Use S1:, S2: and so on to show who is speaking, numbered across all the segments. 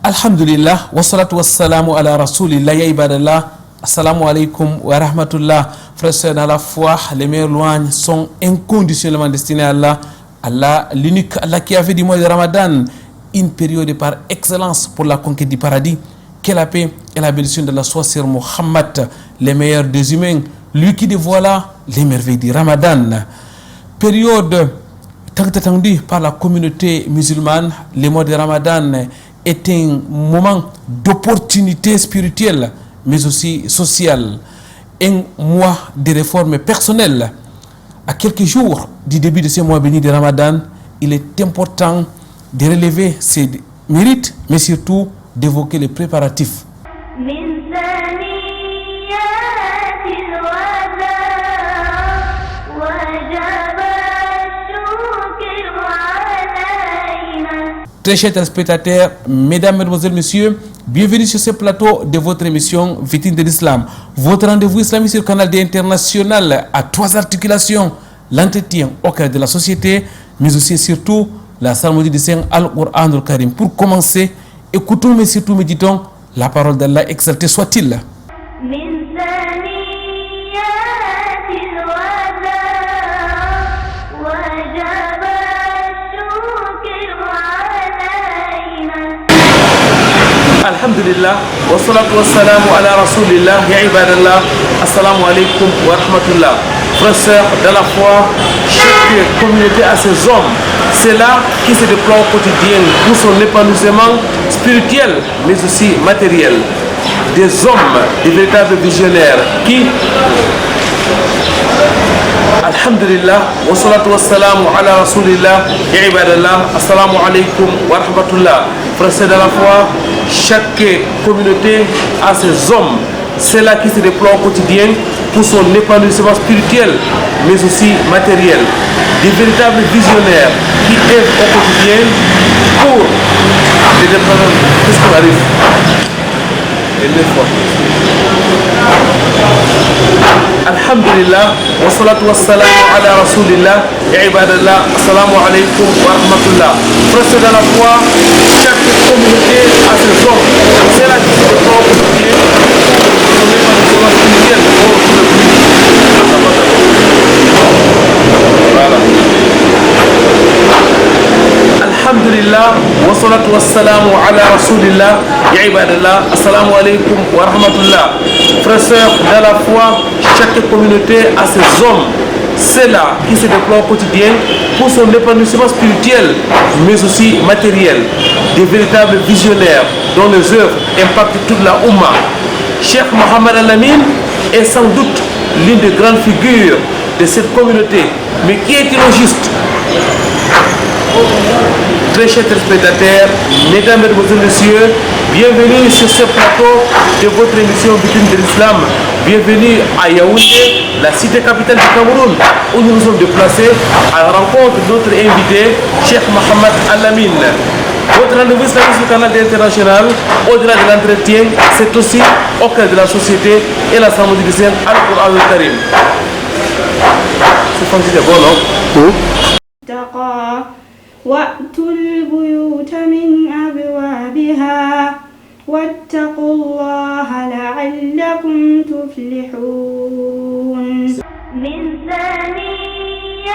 S1: Alhamdulillah, wassalatu wassalamu ala rasulillah, ya ibadallah, assalamu alaikum wa rahmatullah. Frères, dans la foi, les meilleures louanges sont inconditionnellement destinées à Allah, Allah, l'unique Allah qui a fait du mois de Ramadan une période par excellence pour la conquête du paradis. Que la paix et la bénédiction de la soie sur Muhammad, les meilleurs des humains, lui qui dévoila les merveilles du Ramadan. Période tant attendue par la communauté musulmane, le mois de Ramadan est un moment d'opportunité spirituelle, mais aussi sociale. Un mois de réforme personnelle. À quelques jours du début de ce mois béni de Ramadan, il est important de relever ses mérites, mais surtout d'évoquer les préparatifs. Très chers téléspectateurs, mesdames, mesdemoiselles, messieurs, bienvenue sur ce plateau de votre émission Vitrine de l'Islam. Votre rendez-vous islamique sur le canal international à 3 articulations, l'entretien au cœur de la société, mais aussi et surtout la psalmodie du Saint Al-Qur'an al-Karim. Pour commencer, écoutons mais surtout méditons la parole d'Allah, exalté soit-il. Alhamdulillah, wa salatu wa salamu ala rasulillah, ya ibadallah, assalamu alaikum wa rahmatullah. Frères, sœurs, dans la foi, chaque communauté a ses hommes. C'est là qui se déploie au quotidien pour son épanouissement spirituel, mais aussi matériel. Des hommes, des véritables visionnaires qui, Alhamdulillah, wa salatu wa salamu ala rasulillah, ya ibadallah, assalamu alaikum wa rahmatullah. Frères, dans la foi, chaque communauté a ses hommes. C'est là qui se déploie au quotidien pour son épanouissement spirituel, mais aussi matériel. Des véritables visionnaires qui œuvrent au quotidien pour les déploiements. Qu'est-ce qu'on arrive? Et deux fois. Alhamdulillah, wa salatu wa salamu ala rasulillah, ya ibadallah, assalamu alaikum wa rahmatullah. Frères, dans la foi, chaque communauté a ses hommes. C'est là qui se déploie au quotidien pour son épanouissement spirituel. Voilà. Alhamdulillah, wa salatu wa salamu ala rasulillah, ya ibadallah, assalamu alaikum wa rahmatullah. Frères, sœurs, dans la foi, chaque communauté a ses hommes. C'est là qui se déploie au quotidien pour son épanouissement spirituel, mais aussi matériel. Des véritables visionnaires dont les œuvres impactent toute la Oumma. Cheikh Mohamed Al-Amin est sans doute l'une des grandes figures de cette communauté. Mais qui est-il au juste? Très chers téléspectateurs, mesdames, mesdemoiselles, messieurs, bienvenue sur ce plateau de votre émission Vitrine de l'Islam. Bienvenue à Yaoundé, la cité capitale du Cameroun, où nous nous sommes déplacés à la rencontre de notre invité, Cheikh Mohamed Al-Amin. Votre rendez-vous islamique sur le canal international, au-delà de l'entretien, c'est aussi au cœur de la société et la psalmodie du Saint Al-Qur'an al-Karim. C'est fantastique, bon, non?
S2: وَأْتُوا الْبُيُوتَ مِنْ أَبْوَابِهَا وَاتَّقُوا اللَّهَ لَعَلَّكُمْ تُفْلِحُونَ مِنْ ثَنِيَّاتِ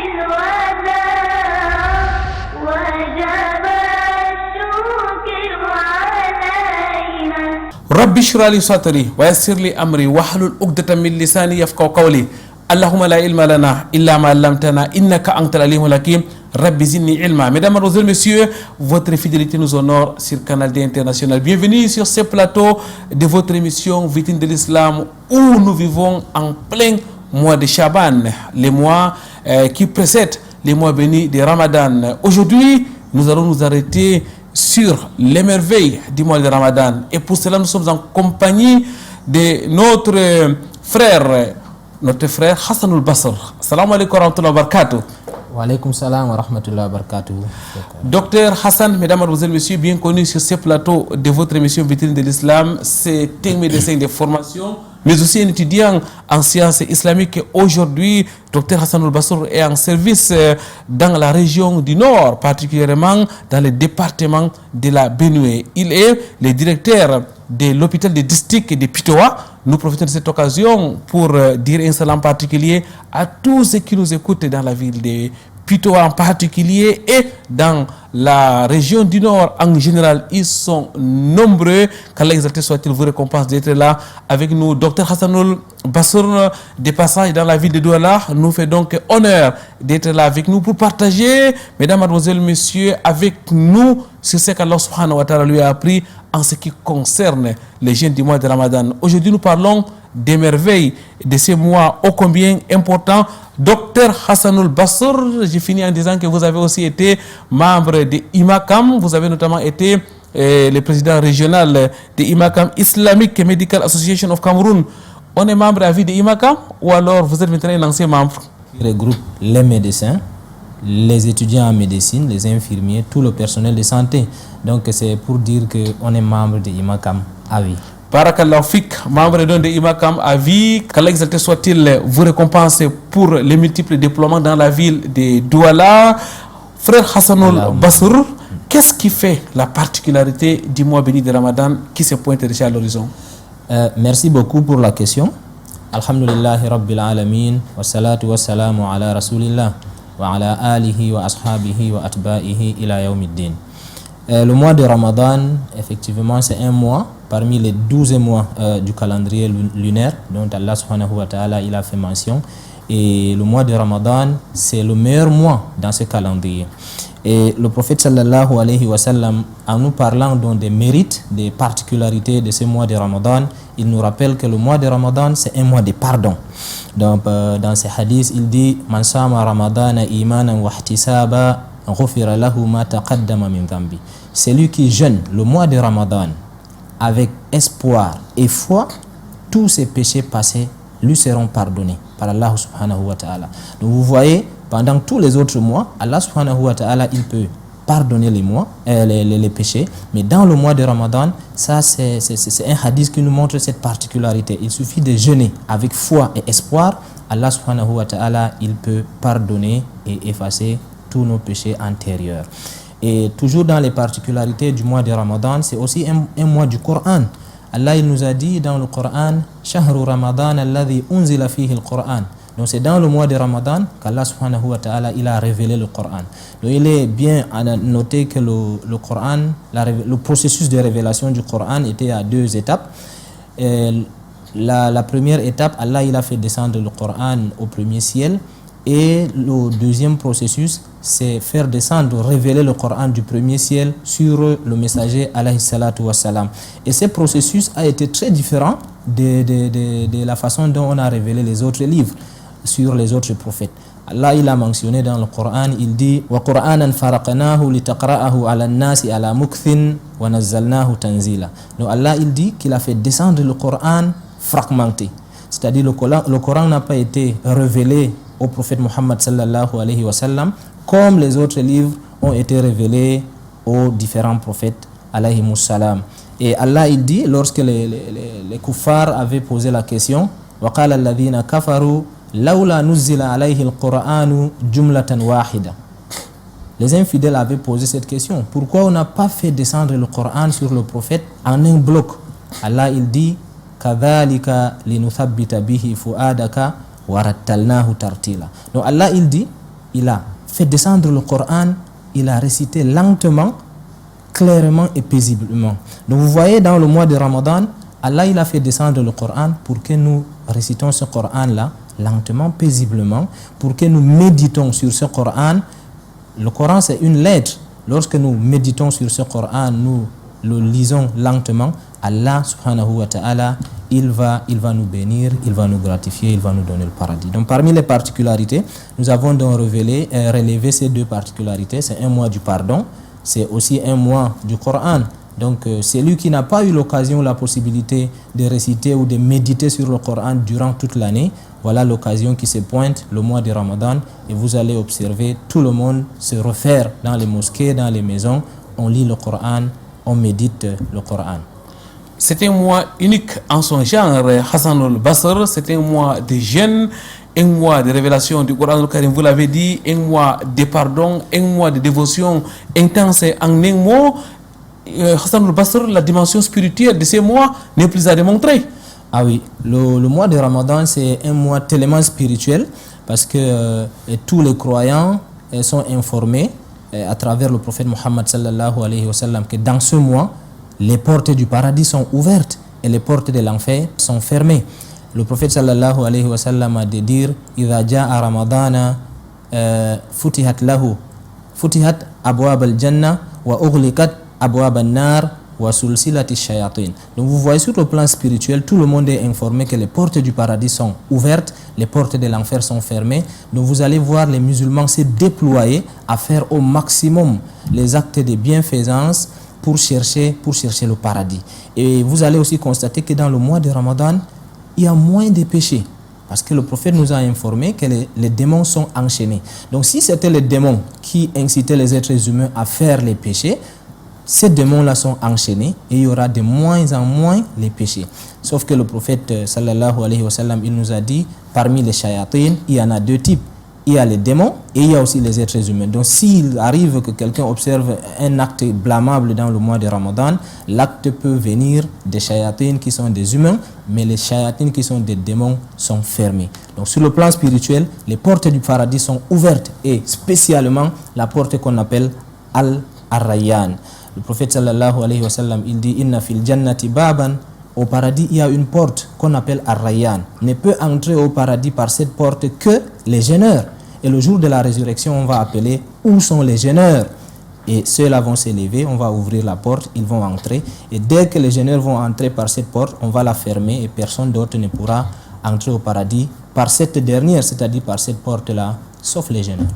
S2: الْوَدَاعِ وَجَبَ الشُّكْرُ عَلَيْنَا
S1: رب اشرح لي صدري ويسر لي أمري واحلل عقدة من لساني يفقهوا قولي اللهم لا علم لنا إلا ما علمتنا إنك أنت العليم الحكيم Rabbi Zidni Ilma. Mesdames, Mademoiselles, Messieurs, votre fidélité nous honore sur Canal D International. Bienvenue sur ce plateau de votre émission Vitrine de l'Islam où nous vivons en plein mois de Chaban, les mois qui précèdent les mois bénis de Ramadan. Aujourd'hui, nous allons nous arrêter sur les merveilles du mois de Ramadan. Et pour cela, nous sommes en compagnie de notre frère Hassanul Basr. Assalamu alaikum wa rahmatullahi wa barakatuh.
S3: Wa alaykum salam wa rahmatullahi wa barakatuh.
S1: Docteur Hassan, mesdames, mademoiselles, messieurs, bien connu sur ce plateau de votre émission Vitrine de l'Islam, c'est un médecin de formation, mais aussi un étudiant en sciences islamiques. Aujourd'hui, Dr Hassanul Bassour est en service dans la région du Nord, particulièrement dans le département de la Benue. Il est le directeur de l'hôpital de district de Pitoa. Nous profitons de cette occasion pour dire un salam particulier à tous ceux qui nous écoutent dans la ville de Pitoa en particulier et dans la région du Nord en général. Ils sont nombreux. Qu'Allah exalté soit-il vous récompense d'être là avec nous. Dr Hassanul Bassour, de passage dans la ville de Douala, nous fait donc honneur d'être là avec nous pour partager, mesdames, mademoiselles, messieurs, avec nous sur ce qu'Allah subhanahu wa ta'ala lui a appris en ce qui concerne les jeûnes du mois de Ramadan. Aujourd'hui, nous parlons des merveilles de ces mois ô combien importants. Docteur Hassanul Bassour, j'ai fini en disant que vous avez aussi été membre de IMACAM. Vous avez notamment été le président régional de IMACAM, Islamic Medical Association of Cameroon. On est membre à vie de IMACAM ou alors vous êtes maintenant un ancien membre?
S3: Il regroupe les médecins, les étudiants en médecine, les infirmiers, tout le personnel de santé. Donc c'est pour dire qu'on est membre de IMACAM à vie.
S1: Barakallahu fik, membre de IMACAM à vie, qu'Allah exalté soit-il vous récompense pour les multiples déploiements dans la ville de Douala. Frère Hassanul Bassour, qu'est-ce qui fait la particularité du mois béni de Ramadan qui se pointe déjà à l'horizon?
S3: Merci beaucoup pour la question. Alhamdulillahi Rabbil Alamin, wa salatu wa salamu ala Rasulillah, wa ala alihi wa ashabihi wa atba'ihi ila yawmiddin. Le mois de Ramadan, effectivement, c'est un mois parmi les 12 mois du calendrier lunaire dont Allah subhanahu wa ta'ala il a fait mention. Et le mois de Ramadan, c'est le meilleur mois dans ce calendrier. Et le prophète sallallahu alayhi wa sallam, en nous parlant donc des mérites, des particularités de ce mois de Ramadan, il nous rappelle que le mois de Ramadan, c'est un mois de pardon. Donc, dans ces hadiths, il dit « Man sama Ramadana imanan wa ihtisaba, ghufira lahu ma taqaddama min dhanbi » Celui qui jeûne le mois de Ramadan avec espoir et foi, tous ses péchés passés lui seront pardonnés par Allah subhanahu wa ta'ala. Donc vous voyez, pendant tous les autres mois, Allah subhanahu wa ta'ala, il peut pardonner les péchés, mais dans le mois de Ramadan, ça c'est un hadith qui nous montre cette particularité. Il suffit de jeûner avec foi et espoir, Allah subhanahu wa ta'ala, il peut pardonner et effacer tous nos péchés antérieurs. Et toujours dans les particularités du mois de Ramadan, c'est aussi un mois du Coran. Allah il nous a dit dans le Coran, Shahru Ramadan alladhi unzila fihi al-Quran. Donc c'est dans le mois de Ramadan qu'Allah subhanahu wa ta'ala il a révélé le Coran. Donc il est bien à noter que le Coran, le processus de révélation du Coran était à 2 étapes. La première étape, Allah il a fait descendre le Coran au premier ciel. Et le deuxième processus, c'est faire descendre, révéler le Coran du premier ciel sur le messager alayhi salatu wassalam. Et ce processus a été très différent de la façon dont on a révélé les autres livres sur les autres prophètes. Allah il a mentionné dans le Coran, il dit « Wa Qur'anan faraqnahu litaqra'ahu ala an-nasi ala mukthin wa nazzalnahu tanzila » Donc Allah il dit qu'il a fait descendre le Coran fragmenté. C'est-à-dire le Coran n'a pas été révélé au prophète Muhammad sallallahu alayhi wa sallam comme les autres livres ont été révélés aux différents prophètes alayhi salam. Et Allah il dit, lorsque les kuffars avaient posé la question, وَقَالَ الَّذِينَ كَفَرُوا لَوْلَا نُزِّلَ عَلَيْهِ الْقُرْآنُ جُمْلَةً وَاحِدًا. Les infidèles avaient posé cette question. Pourquoi on n'a pas fait descendre le Coran sur le prophète en un bloc? Allah il dit كَذَلِكَ لِنُثَبِّتَ بِهِ فُؤَادَكَ وَرَتَّلْنَاهُ تَرْتِيلًا. Donc Allah il dit, il a fait descendre le Coran, il a récité lentement, clairement et paisiblement. Donc vous voyez dans le mois de Ramadan, Allah il a fait descendre le Coran pour que nous récitons ce Coran-là lentement, paisiblement, pour que nous méditons sur ce Coran. Le Coran c'est une lettre. Lorsque nous méditons sur ce Coran, nous le lisons lentement, Allah subhanahu wa ta'ala, il va nous bénir, il va nous gratifier, il va nous donner le paradis. Donc parmi les particularités, nous avons donc relevé ces 2 particularités. C'est un mois du pardon, c'est aussi un mois du Coran. Donc celui qui n'a pas eu l'occasion, la possibilité de réciter ou de méditer sur le Coran durant toute l'année, voilà l'occasion qui se pointe, le mois de Ramadan, et vous allez observer tout le monde se refaire dans les mosquées, dans les maisons, on lit le Coran, on médite le Coran.
S1: C'est un mois unique en son genre, Hassan al-Basr. C'est un mois de jeûne, un mois de révélation du Coran al-Karim, vous l'avez dit, un mois de pardon, un mois de dévotion intense. En un mot, Hassan al-Basr, la dimension spirituelle de ces mois n'est plus à démontrer.
S3: Ah oui, le mois de Ramadan, c'est un mois tellement spirituel parce que tous les croyants sont informés à travers le prophète Mohammed sallallahu alayhi wa sallam que dans ce mois, les portes du paradis sont ouvertes et les portes de l'enfer sont fermées. Le prophète sallallahu alayhi wa sallam a de dire إذا جاء رمضان فتحت أبواب الجنة وأغلقت أبواب النار وسلسلة الشياطين. Donc vous voyez, sur le plan spirituel, tout le monde est informé que les portes du paradis sont ouvertes, les portes de l'enfer sont fermées. Donc vous allez voir les musulmans se déployer à faire au maximum les actes de bienfaisance pour chercher le paradis. Et vous allez aussi constater que dans le mois de Ramadan, il y a moins de péchés. Parce que le prophète nous a informé que les démons sont enchaînés. Donc si c'était les démons qui incitaient les êtres humains à faire les péchés, ces démons-là sont enchaînés et il y aura de moins en moins les péchés. Sauf que le prophète sallallahu alayhi wa sallam, il nous a dit, parmi les shayatin, il y en a deux types. Il y a les démons et il y a aussi les êtres humains. Donc s'il arrive que quelqu'un observe un acte blâmable dans le mois de Ramadan, l'acte peut venir des shayatines qui sont des humains, mais les shayatines qui sont des démons sont fermés. Donc sur le plan spirituel, les portes du paradis sont ouvertes et spécialement la porte qu'on appelle Al-Rayyan. Le prophète sallallahu alayhi wa sallam, il dit Inna fil jannati baban. Au paradis, il y a une porte qu'on appelle Ar-Rayyan. Ne peut entrer au paradis par cette porte que les jeûneurs. Et le jour de la résurrection, on va appeler où sont les jeûneurs. Et ceux-là vont s'élever, on va ouvrir la porte, ils vont entrer. Et dès que les jeûneurs vont entrer par cette porte, on va la fermer et personne d'autre ne pourra entrer au paradis par cette dernière, c'est-à-dire par cette porte-là, sauf les jeûneurs.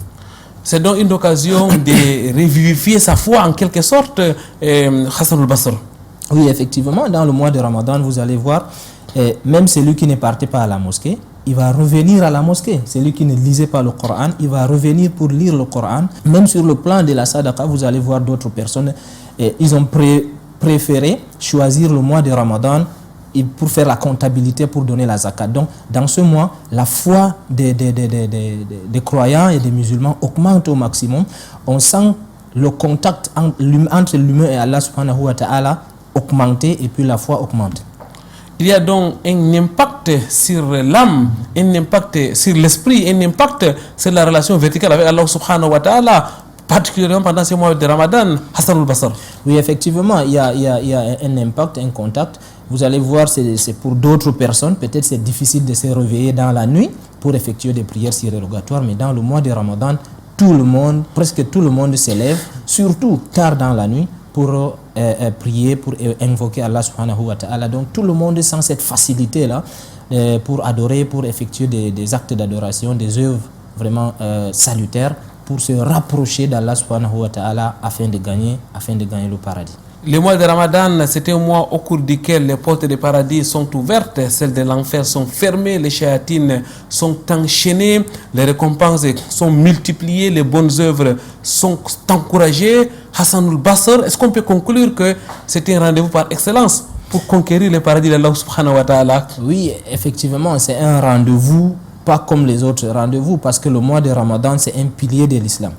S1: C'est donc une occasion de revivifier sa foi en quelque sorte, Hassan al-Basr.
S3: Oui, effectivement, dans le mois de Ramadan, vous allez voir, même celui qui ne partait pas à la mosquée, il va revenir à la mosquée. Celui qui ne lisait pas le Coran, il va revenir pour lire le Coran. Même sur le plan de la sadaqa, vous allez voir d'autres personnes, ils ont préféré choisir le mois de Ramadan pour faire la comptabilité, pour donner la zakat. Donc, dans ce mois, la foi des croyants et des musulmans augmente au maximum. On sent le contact entre l'humain et Allah subhanahu wa ta'ala augmenter et puis la foi augmente.
S1: Il y a donc un impact sur l'âme, un impact sur l'esprit, un impact sur la relation verticale avec Allah subhanahu wa ta'ala, particulièrement pendant ces mois de Ramadan, Hassan al-Basr.
S3: Oui, effectivement, il y a un impact, un contact. Vous allez voir, c'est pour d'autres personnes, peut-être c'est difficile de se réveiller dans la nuit pour effectuer des prières surérogatoires, mais dans le mois de Ramadan, tout le monde, presque tout le monde s'élève, surtout tard dans la nuit, pour prier, pour invoquer Allah subhanahu wa ta'ala. Donc tout le monde sent cette facilité-là pour adorer, pour effectuer des actes d'adoration, des œuvres vraiment salutaires, pour se rapprocher d'Allah subhanahu wa ta'ala afin de gagner le paradis.
S1: Le mois de Ramadan, c'est un mois au cours duquel les portes du paradis sont ouvertes, celles de l'enfer sont fermées, les shayatines sont enchaînées, les récompenses sont multipliées, les bonnes œuvres sont encouragées. Hassan al-Basr, est-ce qu'on peut conclure que c'est un rendez-vous par excellence pour conquérir le paradis d'Allah subhanahu wa ta'ala?
S3: Oui, effectivement, c'est un rendez-vous pas comme les autres rendez-vous, parce que le mois de Ramadan, c'est un pilier de l'islam.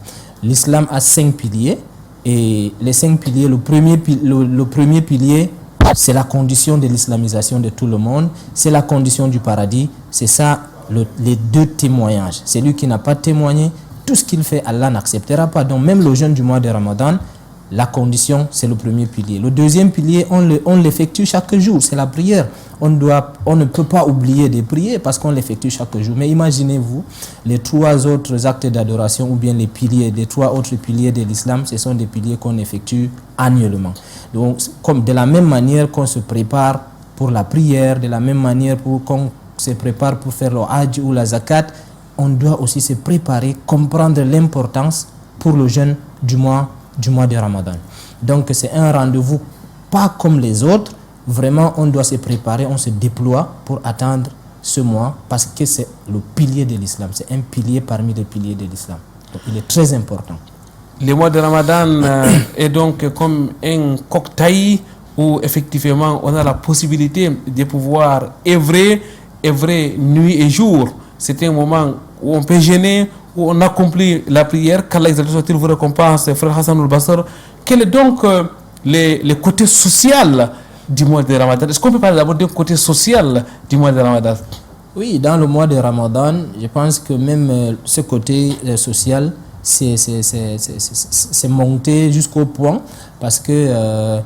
S3: L'islam a 5 piliers. Et les 5 piliers, le premier pilier, c'est la condition de l'islamisation de tout le monde, c'est la condition du paradis, c'est ça les 2 témoignages. Celui qui n'a pas témoigné, tout ce qu'il fait, Allah n'acceptera pas. Donc même le jeûne du mois de Ramadan, la condition, c'est le premier pilier. Le deuxième pilier, on l'effectue chaque jour, c'est la prière. On ne peut pas oublier de prier parce qu'on l'effectue chaque jour. Mais imaginez-vous, les 3 autres actes d'adoration ou bien les 3 autres piliers de l'islam, ce sont des piliers qu'on effectue annuellement. Donc, comme de la même manière qu'on se prépare pour la prière, de la même manière qu'on se prépare pour faire le hajj ou la zakat, on doit aussi se préparer, comprendre l'importance pour le jeûne du mois de Ramadan. Donc c'est un rendez-vous pas comme les autres. Vraiment, on doit se préparer, on se déploie pour atteindre ce mois parce que c'est le pilier de l'islam. C'est un pilier parmi les piliers de l'islam. Donc il est très important.
S1: Le mois de Ramadan est donc comme un cocktail où effectivement on a la possibilité de pouvoir œuvrer nuit et jour. C'est un moment où on peut jeûner, où on accomplit la prière. Qu'Allah soit-il vous récompense, frère Hassan al-Basr. Quel est donc les côtés social du mois de Ramadan? Est-ce qu'on peut parler d'abord d'un côté social du mois de Ramadan?
S3: Oui, dans le mois de Ramadan, je pense que même ce côté social, c'est monté jusqu'au point parce que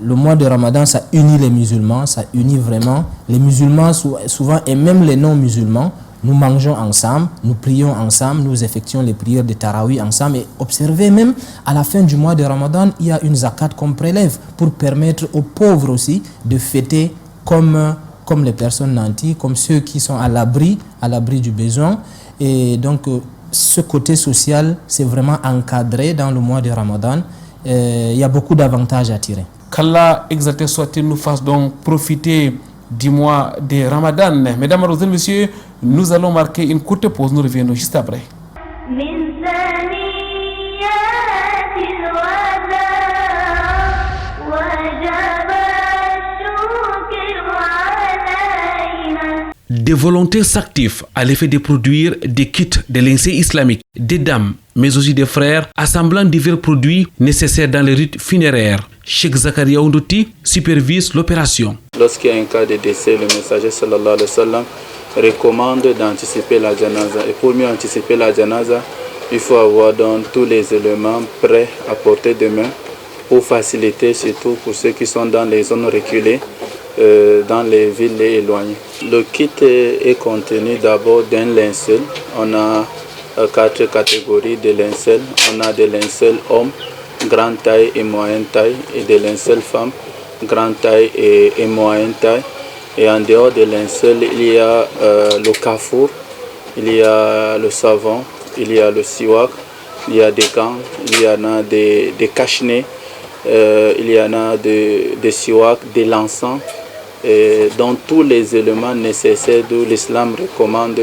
S3: le mois de Ramadan, ça unit les musulmans, ça unit vraiment les musulmans souvent et même les non-musulmans. Nous mangeons ensemble, nous prions ensemble, nous effectuons les prières de Tarawih ensemble et observez même à la fin du mois de Ramadan, il y a une zakat qu'on prélève pour permettre aux pauvres aussi de fêter comme les personnes nanties, comme ceux qui sont à l'abri du besoin. Et donc ce côté social, c'est vraiment encadré dans le mois de Ramadan. Il y a beaucoup d'avantages à tirer.
S1: Qu'Allah exalté soit-il nous fasse donc profiter du mois de Ramadan. Mesdames, Mesdemoiselles, Messieurs, nous allons marquer une courte pause. Nous reviendrons juste après. Des volontaires s'activent à l'effet de produire des kits de linceul islamique, des dames, mais aussi des frères, assemblant divers produits nécessaires dans les rites funéraires. Cheikh Zakaria Ondouti supervise l'opération.
S4: Lorsqu'il y a un cas de décès, le messager sallallahu alayhi wa sallam recommande d'anticiper la janaza. Et pour mieux anticiper la janaza, il faut avoir donc tous les éléments prêts à portée de main pour faciliter, surtout pour ceux qui sont dans les zones reculées, dans les villes éloignées. Le kit est contenu d'abord d'un linceul. On a 4 catégories de linceuls. On a des linceuls hommes, grande taille et moyenne taille, et des linceuls femmes, grande taille et moyenne taille. Et en dehors des linceuls, il y a le kafour, il y a le savon, il y a le siwak, il y a des gants, il y en a des cache-nez, il y en a des siwak, des l'encens, dont tous les éléments nécessaires d'où l'islam recommande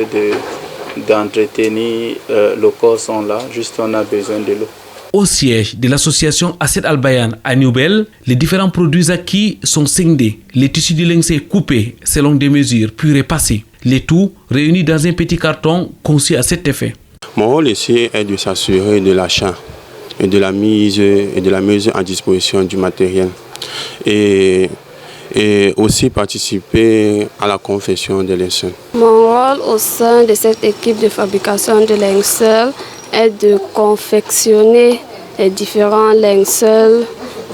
S4: d'entretenir le corps sont là, juste on a besoin de l'eau.
S1: Au siège de l'association Asset Al-Bayan à Newbel, les différents produits acquis sont scindés, les tissus du linceul coupés selon des mesures puis repassés, les tout réunis dans un petit carton conçu à cet effet.
S5: Mon rôle ici est de s'assurer de l'achat et de la mise à disposition du matériel et aussi participer à la confection des linceuls.
S6: Mon rôle au sein de cette équipe de fabrication de linceuls est de confectionner les différents linceuls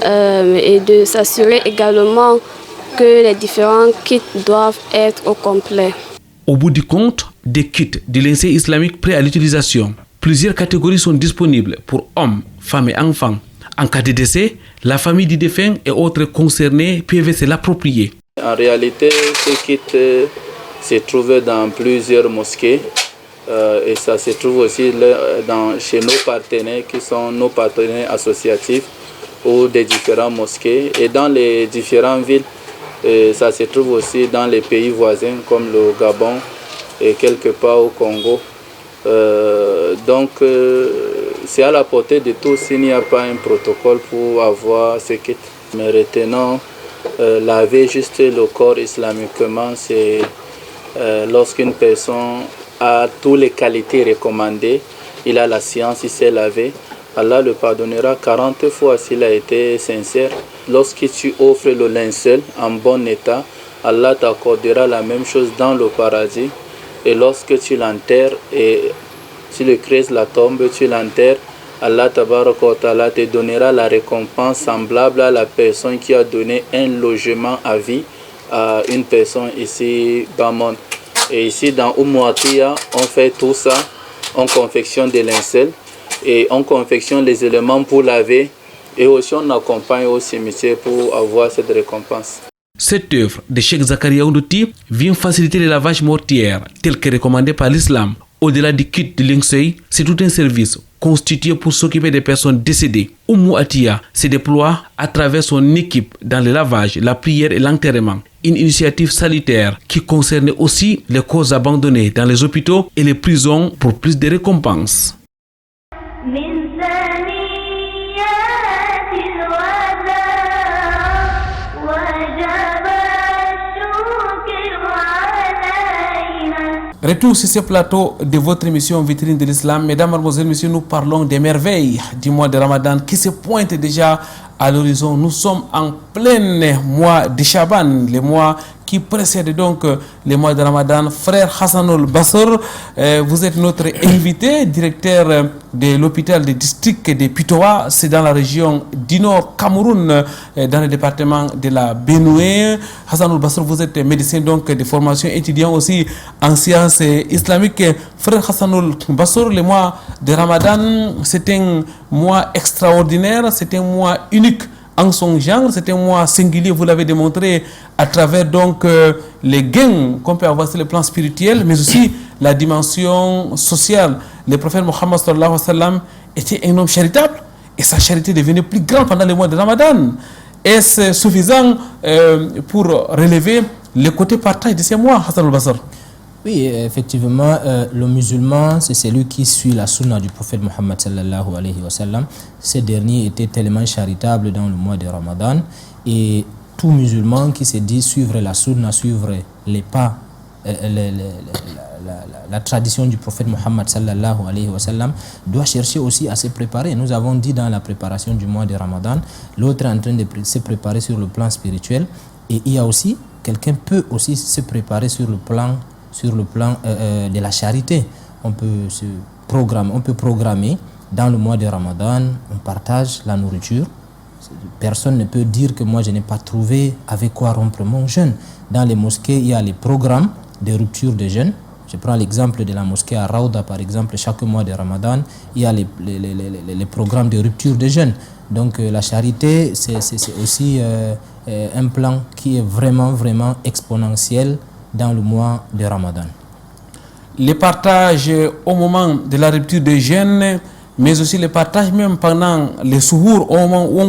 S6: et de s'assurer également que les différents kits doivent être au complet.
S1: Au bout du compte, des kits de linceul islamique prêts à l'utilisation. Plusieurs catégories sont disponibles pour hommes, femmes et enfants. En cas de décès, la famille du défunt et autres concernés peuvent se l'approprier.
S4: En réalité, ce kit se trouve dans plusieurs mosquées et ça se trouve aussi chez nos partenaires qui sont nos partenaires associatifs ou des différentes mosquées. Et dans les différentes villes, ça se trouve aussi dans les pays voisins comme le Gabon et quelque part au Congo. Donc c'est à la portée de tous s'il n'y a pas un protocole pour avoir ce kit. Mais retenons, laver juste le corps islamiquement, c'est lorsqu'une personne a toutes les qualités recommandées, il a la science, il sait laver, Allah le pardonnera 40 fois s'il a été sincère. Lorsque tu offres le linceul en bon état, Allah t'accordera la même chose dans le paradis. Et lorsque tu l'enterres et tu le creuses la tombe, tu l'enterres, Allah tabaraka wa ta'ala te donnera la récompense semblable à la personne qui a donné un logement à vie à une personne ici dans le monde. Et ici dans Oumouatia, on fait tout ça, on confectionne des linceuls et on confectionne les éléments pour laver et aussi on accompagne au cimetière pour avoir cette récompense.
S1: Cette œuvre de Cheikh Zakaria Ondouti vient faciliter le lavage mortuaire tel que recommandé par l'islam. Au-delà du kit de linceul, c'est tout un service constitué pour s'occuper des personnes décédées. Oumou Atia se déploie à travers son équipe dans le lavage, la prière et l'enterrement. Une initiative salutaire qui concerne aussi les corps abandonnés dans les hôpitaux et les prisons pour plus de récompenses. Retour sur ce plateau de votre émission Vitrine de l'Islam. Mesdames, Mademoiselles, Messieurs, nous parlons des merveilles du mois de Ramadan qui se pointe déjà à l'horizon. Nous sommes en plein mois de Chaban, le mois qui précède donc le mois de Ramadan. Frère Hassanul Basr, vous êtes notre invité, directeur de l'hôpital de district de Pitoa, c'est dans la région du Nord Cameroun, dans le département de la Benue. Hassanul Basr, vous êtes médecin donc de formation, étudiant aussi en sciences islamiques. Frère Hassanul Basr, le mois de Ramadan, c'est un mois extraordinaire, c'est un mois unique en son genre, c'est un mois singulier, vous l'avez démontré à travers donc les gains qu'on peut avoir sur le plan spirituel, mais aussi la dimension sociale. Le prophète Mohammed sallallahu alayhi wa sallam était un homme charitable et sa charité devenait plus grande pendant le mois de Ramadan. Est-ce suffisant pour relever le côté partage de ces mois, Hassan al-Basr?
S3: Oui, effectivement, le musulman, c'est celui qui suit la sunna du prophète Mohammed sallallahu alayhi wa sallam. Ce dernier était tellement charitable dans le mois de Ramadan et tout musulman qui se dit suivre la sunna, suivre les pas, la tradition du prophète Mohammed sallallahu alayhi wa sallam doit chercher aussi à se préparer. Nous avons dit dans la préparation du mois de Ramadan, l'autre est en train de se préparer sur le plan spirituel et il y a aussi, quelqu'un peut aussi se préparer sur le plan de la charité. On peut programmer dans le mois de Ramadan, on partage la nourriture. Personne ne peut dire que moi je n'ai pas trouvé avec quoi rompre mon jeûne. Dans les mosquées, il y a les programmes de rupture de jeûne. Je prends l'exemple de la mosquée à Raouda par exemple, chaque mois de Ramadan, il y a les programmes de rupture de jeûne. Donc la charité, c'est aussi un plan qui est vraiment exponentiel dans le mois de Ramadan.
S1: Les partages au moment de la rupture de jeûne, mais aussi les partages même pendant les souhours, au moment où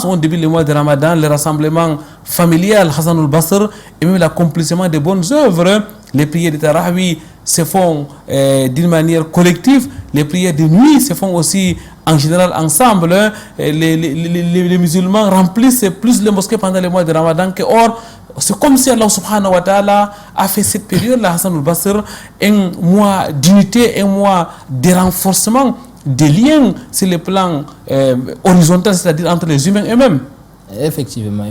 S1: on débute le mois de Ramadan, le rassemblement familial, Hassan al-Basr, et même l'accomplissement de bonnes œuvres. Les prières de Tarawih se font d'une manière collective, les prières de nuit se font aussi en général ensemble. Les musulmans remplissent plus les mosquées pendant le mois de Ramadan que hors. C'est comme si Allah subhanahu wa ta'ala a fait cette période-là, Hassan al-Basr, un mois d'unité, un mois de renforcement des liens sur le plan horizontal, c'est-à-dire entre les humains eux-mêmes.
S3: Effectivement,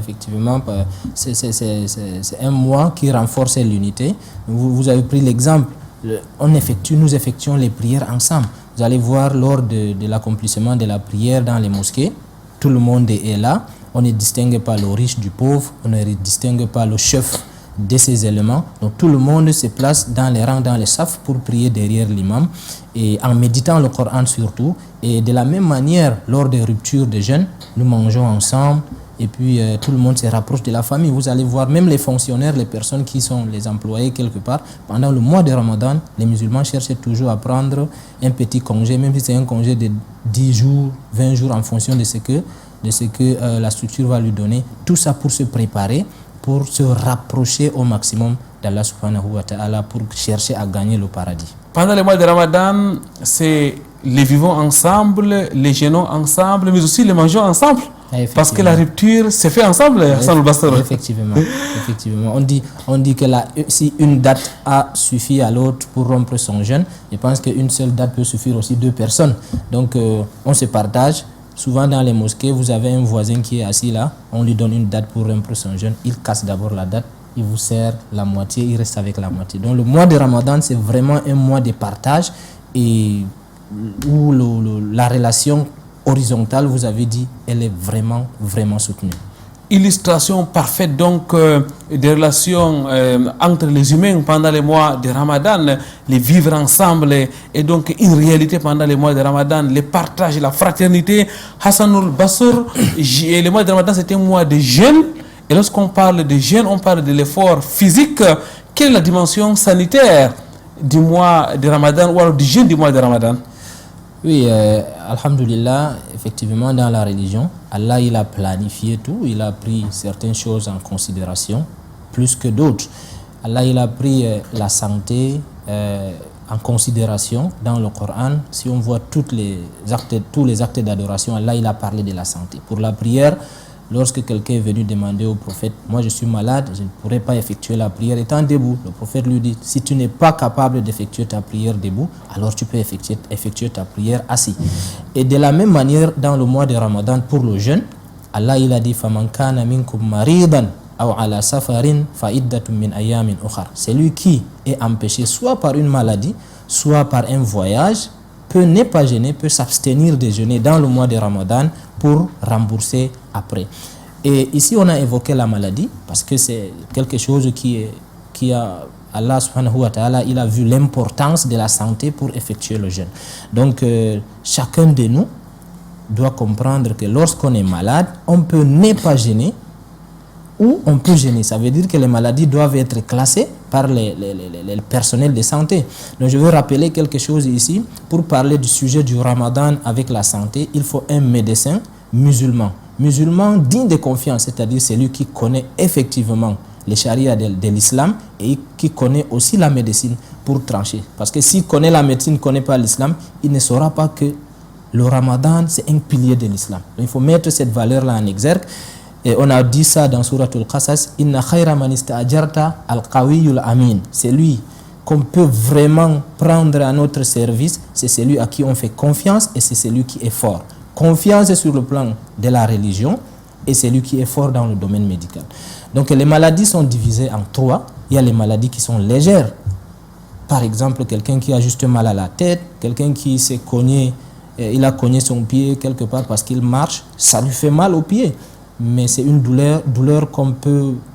S3: c'est un mois qui renforce l'unité. Vous avez pris l'exemple, nous effectuons les prières ensemble. Vous allez voir lors de l'accomplissement de la prière dans les mosquées, tout le monde est là. On ne distingue pas le riche du pauvre, on ne distingue pas le chef de ces éléments. Donc tout le monde se place dans les rangs, dans les safs pour prier derrière l'imam et en méditant le Coran surtout. Et de la même manière, lors des ruptures de jeûne, nous mangeons ensemble et puis tout le monde se rapproche de la famille. Vous allez voir même les fonctionnaires, les personnes qui sont les employés quelque part. Pendant le mois de Ramadan, les musulmans cherchent toujours à prendre un petit congé, même si c'est un congé de 10 jours, 20 jours en fonction de ce que la structure va lui donner. Tout ça pour se préparer, pour se rapprocher au maximum d'Allah subhanahu wa ta'ala, pour chercher à gagner le paradis.
S1: Pendant le mois de Ramadan, c'est les vivons ensemble, les jeûnons ensemble, mais aussi les mangeons ensemble. Parce que la rupture se fait ensemble, Hassan al-Basr.
S3: Effectivement. On dit que si une date a suffi à l'autre pour rompre son jeûne, je pense qu'une seule date peut suffire aussi 2 personnes. Donc on se partage. Souvent dans les mosquées, vous avez un voisin qui est assis là, on lui donne une date pour rompre son jeûne, il casse d'abord la date, il vous sert la moitié, il reste avec la moitié. Donc le mois de Ramadan, c'est vraiment un mois de partage et où la relation horizontale, vous avez dit, elle est vraiment soutenue.
S1: Illustration parfaite donc des relations entre les humains pendant les mois de Ramadan, les vivre ensemble et donc une réalité pendant les mois de Ramadan, les partages, la fraternité. Hassan al-Basr, le mois de Ramadan c'est un mois de jeûne et lorsqu'on parle de jeûne, on parle de l'effort physique. Quelle est la dimension sanitaire du mois de Ramadan ou alors du jeûne du mois de Ramadan?
S3: Oui, alhamdulillah, effectivement, dans la religion, Allah, il a planifié tout, il a pris certaines choses en considération, plus que d'autres. Allah, il a pris la santé en considération dans le Coran. Si on voit tous les actes d'adoration, Allah, il a parlé de la santé. Pour la prière, lorsque quelqu'un est venu demander au prophète, moi je suis malade, je ne pourrais pas effectuer la prière étant debout. Le prophète lui dit, si tu n'es pas capable d'effectuer ta prière debout, alors tu peux effectuer ta prière assis. Et de la même manière, dans le mois de Ramadan, pour le jeûne, Allah il a dit, فَمَنْ كَانَ مِنْكُمْ مَرِيضًا أَوْ عَلَى سَفَرٍ فَعِدَّةٌ مِنْ أَيَّامٍ أُخَرَ. Celui qui est empêché soit par une maladie, soit par un voyage, n'est pas gêné, peut s'abstenir de jeûner dans le mois de Ramadan pour rembourser après. Et ici on a évoqué la maladie parce que c'est quelque chose qui a Allah subhanahu wa ta'ala, il a vu l'importance de la santé pour effectuer le jeûne. Donc chacun de nous doit comprendre que lorsqu'on est malade, on peut ne pas jeûner ou on peut gêner. Ça veut dire que les maladies doivent être classées par les personnels de santé. Donc je veux rappeler quelque chose ici. Pour parler du sujet du Ramadan avec la santé, il faut un médecin musulman. Musulman digne de confiance, c'est-à-dire celui qui connaît effectivement les charia de l'islam et qui connaît aussi la médecine pour trancher. Parce que s'il connaît la médecine, ne connaît pas l'islam, il ne saura pas que le Ramadan, c'est un pilier de l'islam. Donc il faut mettre cette valeur-là en exergue. Et on a dit ça dans Surat Al-Qasas, Inna khayra man ista'jarta al-qawiyul amin. C'est lui qu'on peut vraiment prendre à notre service, c'est celui à qui on fait confiance et c'est celui qui est fort. Confiance sur le plan de la religion et celui qui est fort dans le domaine médical. Donc les maladies sont divisées en trois. Il y a les maladies qui sont légères. Par exemple, quelqu'un qui a juste mal à la tête, quelqu'un qui s'est cogné, il a cogné son pied quelque part parce qu'il marche, ça lui fait mal au pied. Mais c'est une douleur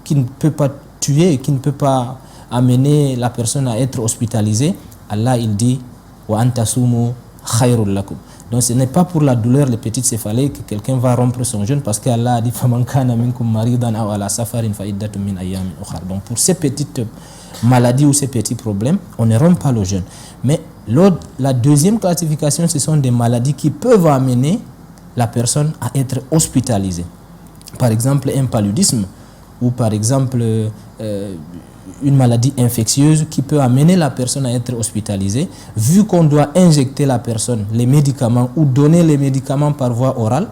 S3: qui ne peut pas tuer, qui ne peut pas amener la personne à être hospitalisée. Allah il dit wa antasumu khairul lakum. Donc ce n'est pas pour la douleur, les petites céphalées, que quelqu'un va rompre son jeûne parce qu'Allah a dit faman kana minkum maridan aw ala safarin fa iddatun min ayyamin ukhra. Donc pour ces petites maladies ou ces petits problèmes, on ne rompt pas le jeûne. Mais la deuxième classification, ce sont des maladies qui peuvent amener la personne à être hospitalisée. Par exemple, un paludisme ou par exemple une maladie infectieuse qui peut amener la personne à être hospitalisée. Vu qu'on doit injecter la personne les médicaments ou donner les médicaments par voie orale,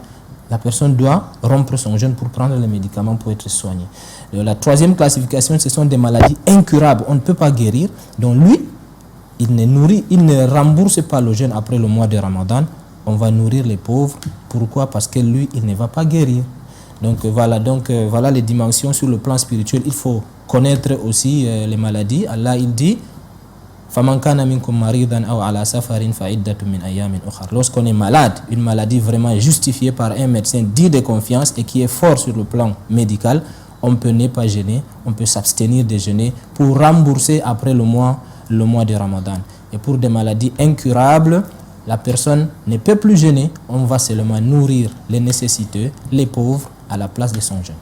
S3: la personne doit rompre son jeûne pour prendre les médicaments pour être soignée. La troisième classification, ce sont des maladies incurables, on ne peut pas guérir. Donc lui, il ne rembourse pas le jeûne après le mois de Ramadan. On va nourrir les pauvres. Pourquoi? Parce que lui, il ne va pas guérir. Donc voilà les dimensions sur le plan spirituel. Il faut connaître aussi les maladies. Allah il dit lorsqu'on est malade, une maladie vraiment justifiée par un médecin dit de confiance et qui est fort sur le plan médical, on peut ne pas jeûner, on peut s'abstenir de jeûner pour rembourser après le mois de Ramadan. Et pour des maladies incurables, la personne ne peut plus jeûner, on va seulement nourrir les nécessiteux, les pauvres, à la place de son jeûne.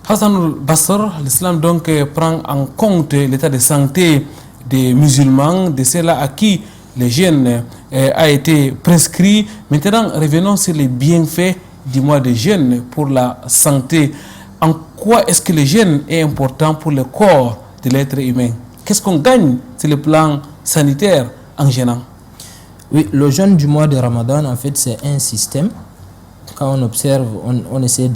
S1: Hassan Bassor, l'islam donc prend en compte l'état de santé des musulmans, de ceux-là à qui le jeûne a été prescrit. Maintenant, revenons sur les bienfaits du mois de jeûne pour la santé. En quoi est-ce que le jeûne est important pour le corps de l'être humain? Qu'est-ce qu'on gagne sur le plan sanitaire en jeûnant?
S3: Oui, le jeûne du mois de Ramadan, en fait, c'est un système. Quand on observe, on essaie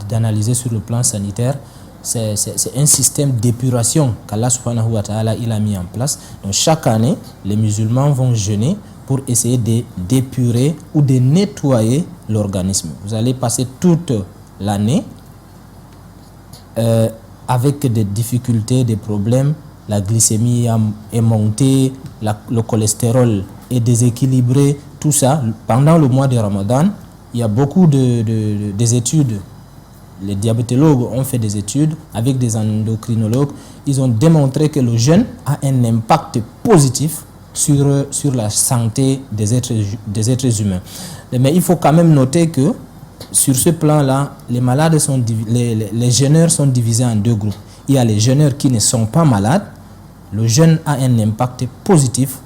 S3: d'analyser sur le plan sanitaire, c'est un système d'épuration qu'Allah subhanahu wa ta'ala il a mis en place. Donc chaque année, les musulmans vont jeûner pour essayer d'épurer ou de nettoyer l'organisme. Vous allez passer toute l'année avec des difficultés, des problèmes. La glycémie est montée, le cholestérol est déséquilibré, tout ça. Pendant le mois de Ramadan, il y a beaucoup des études. Les diabétologues ont fait des études avec des endocrinologues. Ils ont démontré que le jeûne a un impact positif sur la santé des êtres humains. Mais il faut quand même noter que sur ce plan-là, les jeûneurs sont divisés en deux groupes. Il y a les jeûneurs qui ne sont pas malades. Le jeûne a un impact positif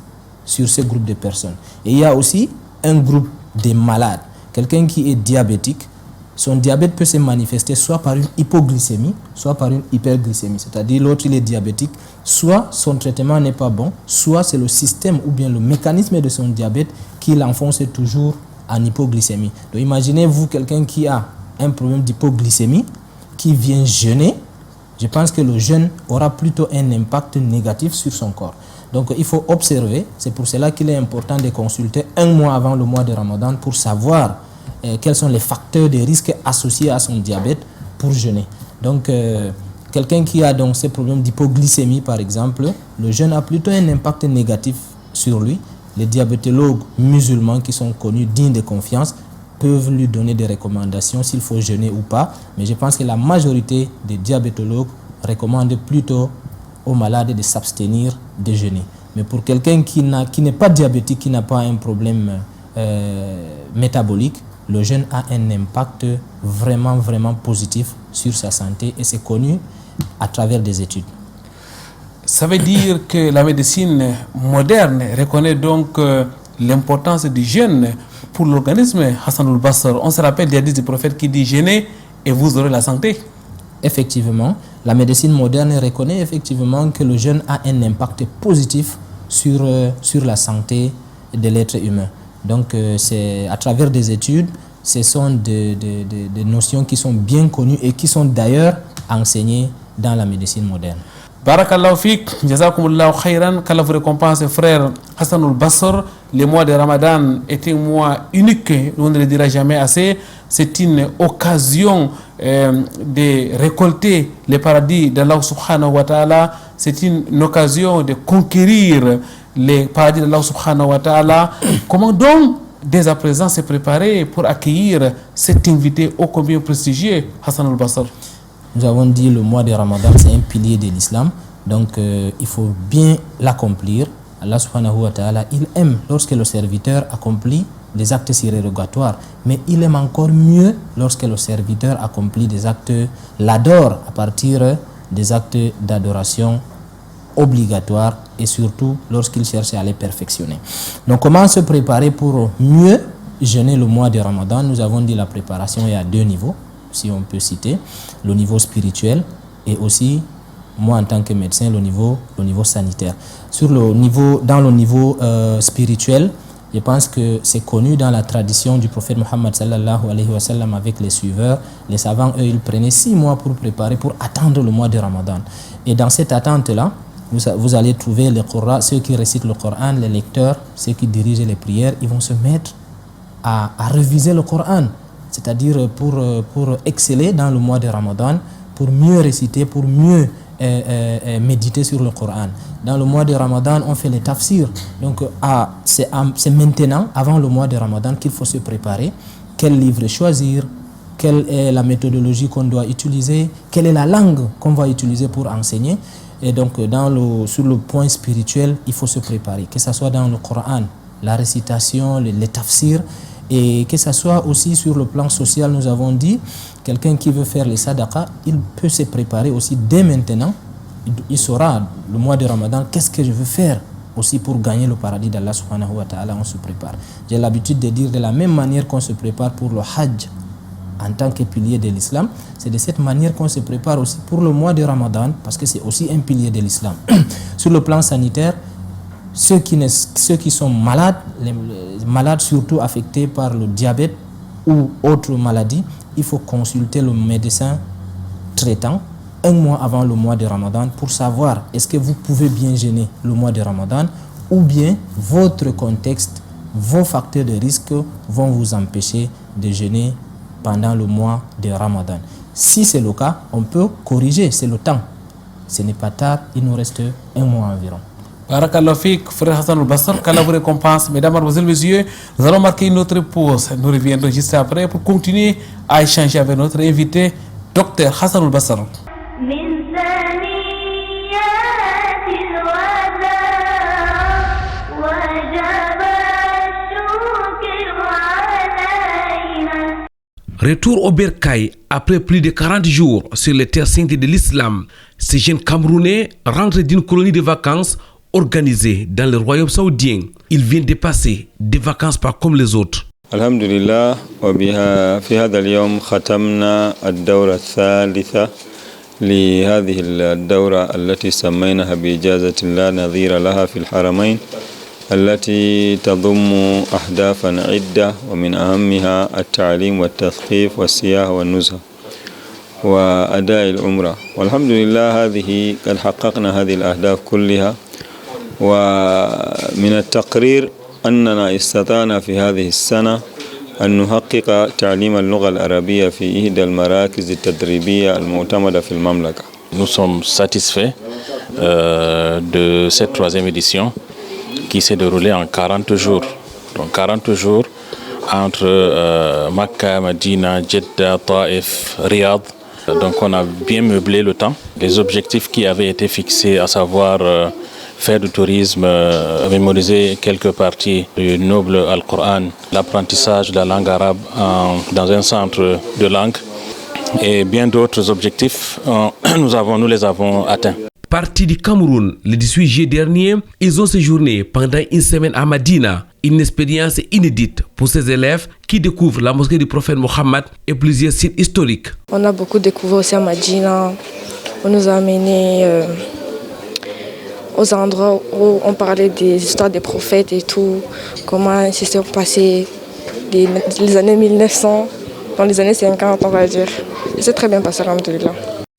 S3: sur ce groupe de personnes. Et il y a aussi un groupe de malades. Quelqu'un qui est diabétique, son diabète peut se manifester soit par une hypoglycémie, soit par une hyperglycémie. C'est-à-dire l'autre il est diabétique, soit son traitement n'est pas bon, soit c'est le système ou bien le mécanisme de son diabète qui l'enfonce toujours en hypoglycémie. Donc imaginez-vous quelqu'un qui a un problème d'hypoglycémie, qui vient jeûner, je pense que le jeûne aura plutôt un impact négatif sur son corps. Donc il faut observer, c'est pour cela qu'il est important de consulter un mois avant le mois de Ramadan pour savoir quels sont les facteurs de risque associés à son diabète pour jeûner. Donc quelqu'un qui a donc ces problèmes d'hypoglycémie par exemple, le jeûne a plutôt un impact négatif sur lui. Les diabétologues musulmans qui sont connus, dignes de confiance, peuvent lui donner des recommandations s'il faut jeûner ou pas. Mais je pense que la majorité des diabétologues recommandent plutôt aux malades de s'abstenir de jeûner. Mais pour quelqu'un qui n'est pas diabétique, qui n'a pas un problème métabolique, le jeûne a un impact vraiment, vraiment positif sur sa santé et c'est connu à travers des études.
S1: Ça veut dire que la médecine moderne reconnaît donc l'importance du jeûne pour l'organisme. Hassanul Basr, on se rappelle des hadiths du prophète qui dit jeûnez et vous aurez la santé.
S3: Effectivement, la médecine moderne reconnaît effectivement que le jeûne a un impact positif sur la santé de l'être humain. Donc c'est à travers des études, ce sont des notions qui sont bien connues et qui sont d'ailleurs enseignées dans la médecine moderne.
S1: Barakallahu fik, jazakumullahu khairan, qu'Allah vous récompense frère Hassanul Basr. Le mois de Ramadan est un mois unique, on ne le dira jamais assez. C'est une occasion de récolter le paradis d'Allah subhanahu wa ta'ala. C'est une occasion de conquérir le paradis d'Allah subhanahu wa ta'ala. Comment donc dès à présent se préparer pour accueillir cet invité ô combien prestigieux, Hassanul Basr?
S3: Nous avons dit le mois de Ramadan, c'est un pilier de l'islam. Donc il faut bien l'accomplir. Allah subhanahu wa ta'ala, il aime lorsque le serviteur accomplit des actes surérogatoires. Mais il aime encore mieux lorsque le serviteur accomplit des actes, l'adore à partir des actes d'adoration obligatoires et surtout lorsqu'il cherche à les perfectionner. Donc comment se préparer pour mieux jeûner le mois de Ramadan? Nous avons dit la préparation est à deux niveaux, si on peut citer, le niveau spirituel et aussi, moi en tant que médecin, le niveau sanitaire. Dans le niveau spirituel, je pense que c'est connu dans la tradition du prophète Mohammed sallallahu alayhi wa sallam avec les suiveurs. Les savants, eux, ils prenaient 6 mois pour préparer, pour attendre le mois de Ramadan. Et dans cette attente-là, vous allez trouver les Qur'an, ceux qui récitent le Coran, les lecteurs, ceux qui dirigent les prières, ils vont se mettre à réviser le Coran. C'est-à-dire pour exceller dans le mois de Ramadan, pour mieux réciter, pour mieux méditer sur le Coran. Dans le mois de Ramadan, on fait les tafsirs. Donc c'est maintenant, avant le mois de Ramadan, qu'il faut se préparer. Quel livre choisir, quelle est la méthodologie qu'on doit utiliser, quelle est la langue qu'on va utiliser pour enseigner. Et donc sur le point spirituel, il faut se préparer, que ce soit dans le Coran, la récitation, les tafsirs, et que ce soit aussi sur le plan social. Nous avons dit, quelqu'un qui veut faire les sadaqas, il peut se préparer aussi dès maintenant. Il saura le mois de Ramadan, qu'est-ce que je veux faire aussi pour gagner le paradis d'Allah subhanahu wa ta'ala. On se prépare. J'ai l'habitude de dire de la même manière qu'on se prépare pour le Hajj en tant que pilier de l'islam, c'est de cette manière qu'on se prépare aussi pour le mois de Ramadan, parce que c'est aussi un pilier de l'islam. Sur le plan sanitaire, ceux qui sont malades, les malades surtout affectés par le diabète ou autres maladies, il faut consulter le médecin traitant un mois avant le mois de Ramadan pour savoir est-ce que vous pouvez bien jeûner le mois de Ramadan ou bien votre contexte, vos facteurs de risque vont vous empêcher de jeûner pendant le mois de Ramadan. Si c'est le cas, on peut corriger, c'est le temps. Ce n'est pas tard, il nous reste un mois environ.
S1: Barakallahu fik, frère Hassanul Basr, qu'Allah vous récompense. Mesdames, mademoiselles, messieurs, nous allons marquer une autre pause. Nous reviendrons juste après pour continuer à échanger avec notre invité, Dr Hassanul Basr. Retour au Bercail après plus de 40 jours sur les terres saintes de l'islam. Ces jeunes Camerounais rentrent d'une colonie de vacances organisée dans le royaume saoudien. Ils viennent de passer des vacances pas comme les autres.
S7: Alhamdulillah, وبها في هذا اليوم ختمنا الدورة الثالثة لهذه الدورة التي سميناها بإجازة لا نظير لها في الحرمين التي تضم أهدافا عدة ومن أهمها التعليم والتثقيف والسياحة والنزهة وأداء العمرة. والحمد لله هذه قد حققنا هذه الأهداف كلها. ومن التقرير أننا استطعنا في هذه السنة أن نحقق تعليم اللغة العربية في إحدى المراكز التدريبية المعتمدة في المملكة.
S8: Nous sommes satisfaits de cette troisième édition qui s'est déroulée en 40 jours. Donc 40 jours entre Makkah, Medina, Jeddah, Taïf, Riyad. Donc on a bien meublé le temps. Les objectifs qui avaient été fixés, à savoir faire du tourisme, mémoriser quelques parties du noble Al-Qur'an, l'apprentissage de la langue arabe dans un centre de langue et bien d'autres objectifs, nous les avons atteints.
S9: Partis du Cameroun le 18 juillet dernier, ils ont séjourné pendant une semaine à Medina, une expérience inédite pour ces élèves qui découvrent la mosquée du prophète Mohammed et plusieurs sites historiques.
S10: On a beaucoup découvert aussi à Medina. On nous a amenés aux endroits où on parlait des histoires des prophètes et tout, comment ils se sont passés les années 1900, dans les années 50 on va dire. Et c'est très bien passé, alhamdoulilah.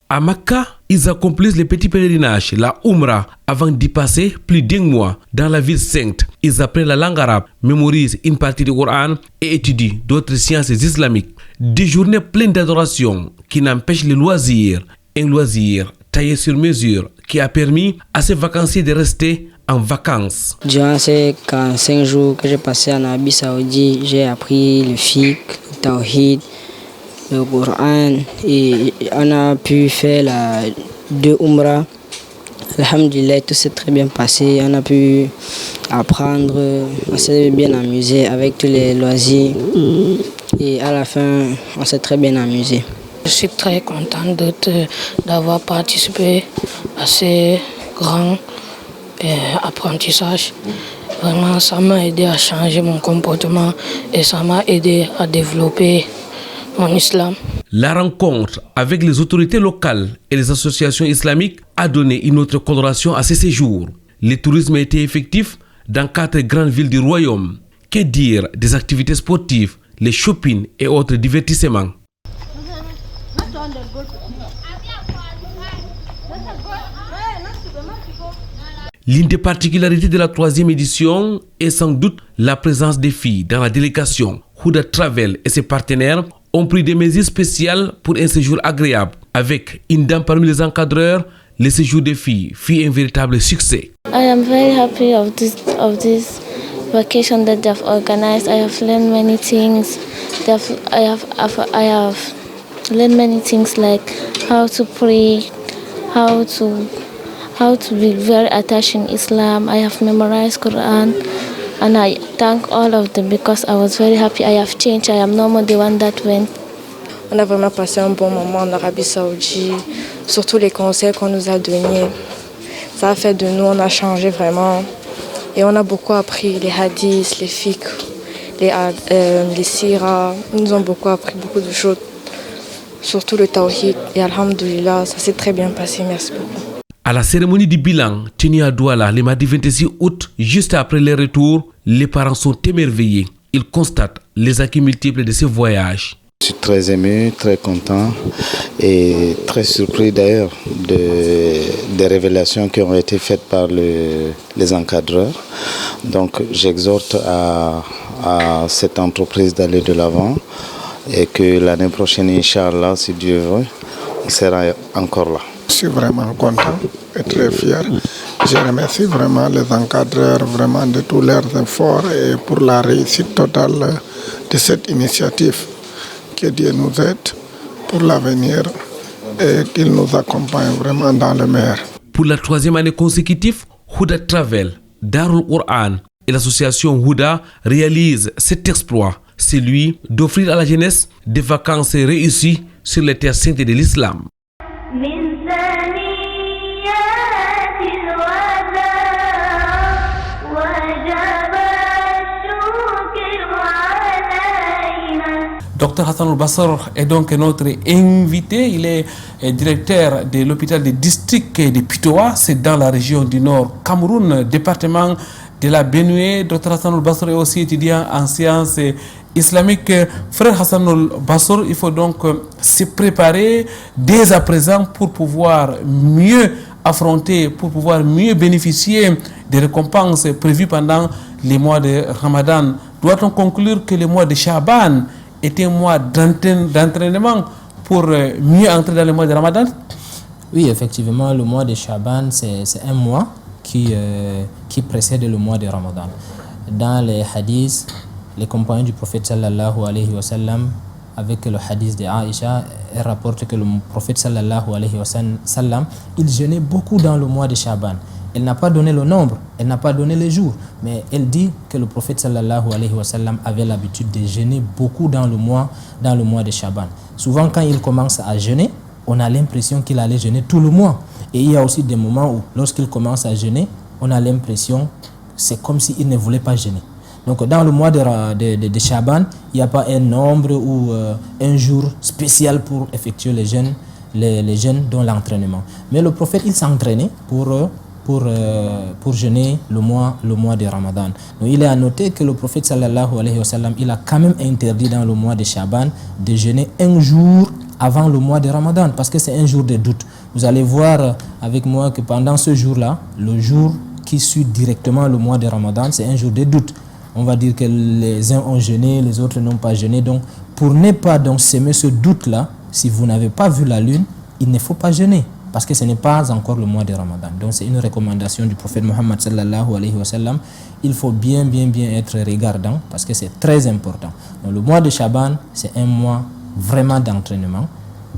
S9: À Makkah, ils accomplissent le petit pèlerinage, la Umrah, avant d'y passer plus d'un mois dans la ville sainte. Ils apprennent la langue arabe, mémorisent une partie du Coran et étudient d'autres sciences islamiques. Des journées pleines d'adoration qui n'empêchent le loisir. Un loisir taillé sur mesure qui a permis à ces vacanciers de rester en vacances.
S11: Durant ces 45 jours que j'ai passé en Arabie Saoudite, j'ai appris le fiqh, le tawhid, le Coran et on a pu faire 2 umrah. Alhamdulillah, tout s'est très bien passé. On a pu apprendre, on s'est bien amusé avec tous les loisirs et à la fin, on s'est très bien amusé.
S12: Je suis très contente d'avoir participé à ces grands apprentissages. Vraiment, ça m'a aidé à changer mon comportement et ça m'a aidé à développer mon islam.
S9: La rencontre avec les autorités locales et les associations islamiques a donné une autre coloration à ces séjours. Le tourisme a été effectif dans 4 grandes villes du royaume. Que dire des activités sportives, les shopping et autres divertissements? L'une des particularités de la 3e édition est sans doute la présence des filles dans la délégation. Huda Travel et ses partenaires ont pris des mesures spéciales pour un séjour agréable. Avec une dame parmi les encadreurs, le séjour des filles fut un véritable succès.
S13: I am very happy of this vacation that they have organized. I have learned many things. I have learned many things like how to pray, how to be very attached in Islam. I have memorized Quran and I thank all of them because I was very happy. I have changed. I am no more the one that went.
S10: On a vraiment passé un bon moment en Arabie Saoudite, surtout les conseils qu'on nous a donnés. Ça a fait de nous, on a changé vraiment et on a beaucoup appris les hadiths, les fiqh, les siras. Ils nous ont beaucoup appris beaucoup de choses, surtout le tawhid. Et alhamdoulilah, ça s'est très bien passé. Merci beaucoup.
S9: À la cérémonie du bilan tenue à Douala le mardi 26 août, juste après leur retour, les parents sont émerveillés. Ils constatent les acquis multiples de ce voyage.
S14: Je suis très ému, très content et très surpris d'ailleurs des révélations qui ont été faites par les encadreurs. Donc j'exhorte à cette entreprise d'aller de l'avant et que l'année prochaine, Inch'Allah, si Dieu veut, on sera encore là.
S15: Je suis vraiment content et très fier. Je remercie vraiment les encadreurs vraiment de tous leurs efforts et pour la réussite totale de cette initiative. Que Dieu nous aide pour l'avenir et qu'il nous accompagne vraiment dans le meilleur.
S9: Pour la 3e année consécutive, Huda Travel, Darul Quran et l'association Huda réalisent cet exploit, celui d'offrir à la jeunesse des vacances réussies sur les terres saintes de l'islam.
S1: Dr Hassan Bassor est donc notre invité. Il est directeur de l'hôpital du district de Pitoa. C'est dans la région du Nord, Cameroun, département de la Benue. Dr Hassan Basr est aussi étudiant en sciences islamiques. Frère Hassan Basr, il faut donc se préparer dès à présent pour pouvoir mieux affronter, pour pouvoir mieux bénéficier des récompenses prévues pendant les mois de Ramadan. Doit-on conclure que le mois de Shaban est un mois d'entraînement pour mieux entrer dans le mois de Ramadan?
S3: Oui, effectivement, le mois de Shaban, c'est un mois qui précède le mois de Ramadan. Dans les hadiths, les compagnons du prophète sallallahu alayhi wa sallam, avec le hadith de Aïcha, elle rapporte que le prophète sallallahu alayhi wa sallam, il jeûnait beaucoup dans le mois de Shaban. Elle n'a pas donné le nombre, elle n'a pas donné les jours, mais elle dit que le prophète sallallahu alayhi wa sallam avait l'habitude de jeûner beaucoup dans le mois de Shaban. Souvent, quand il commence à jeûner, on a l'impression qu'il allait jeûner tout le mois. Et il y a aussi des moments où, lorsqu'il commence à jeûner, on a l'impression, c'est comme s'il ne voulait pas jeûner. Donc, dans le mois de Shaban, il n'y a pas un nombre ou un jour spécial pour effectuer les jeûnes dont l'entraînement. Mais le prophète, il s'entraînait pour jeûner le mois de Ramadan. Donc, il est à noter que le prophète sallallahu alayhi wa sallam, il a quand même interdit dans le mois de Shaban de jeûner un jour avant le mois de Ramadan, parce que c'est un jour de doute. Vous allez voir avec moi que pendant ce jour-là, le jour qui suit directement le mois de Ramadan, c'est un jour de doute. On va dire que les uns ont jeûné, les autres n'ont pas jeûné. Donc, pour ne pas donc semer ce doute-là, si vous n'avez pas vu la lune, il ne faut pas jeûner, parce que ce n'est pas encore le mois de Ramadan. Donc, c'est une recommandation du prophète Mohammed sallallahu alayhi wa sallam. Il faut bien être regardant, parce que c'est très important. Donc, le mois de Shaban, c'est un mois vraiment d'entraînement.